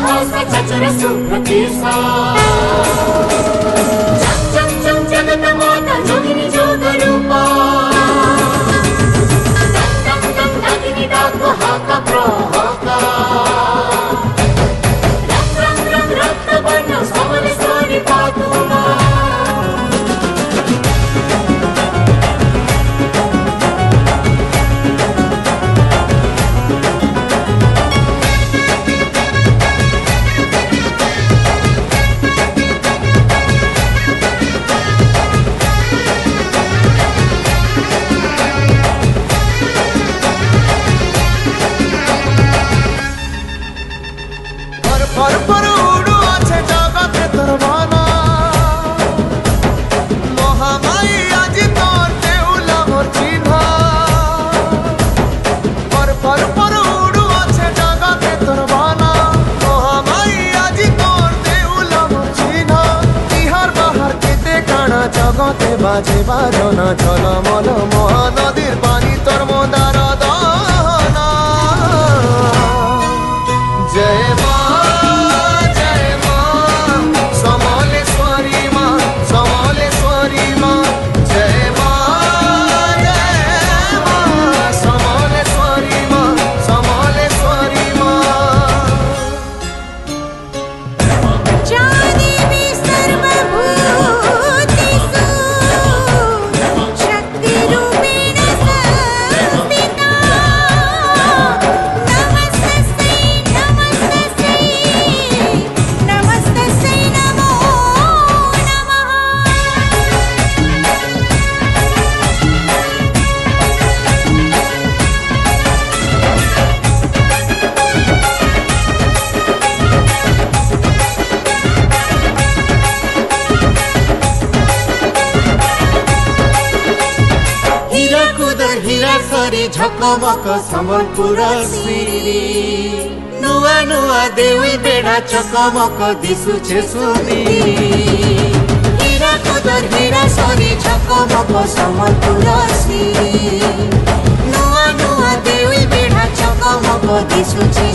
साहस चचर सुप्रतिशा चम चम चम जगत माता जोगिनी जोग रूपा तम तम तम नागिनी डाक हाका प्रहाका रम रम रम रक्त वर्ण समलेश्वरी पातु मां जगते बाजे बाजना झलमल महानदीर पानी तोर मोदार दहना जय मां समलेश्वरी मां समलेश्वरी मां जय मां समलेश्वरी मां समलेश्वरी मां झकमक संबलपुर सिरी नुआ नुआ देउल बेड़ा चकमक दिसुछे सुनी हीरा कुदर हीरा सरी झकमक संबलपुर सिरी नुआ नुआ देउल बेड़ा चकमक दिसुछे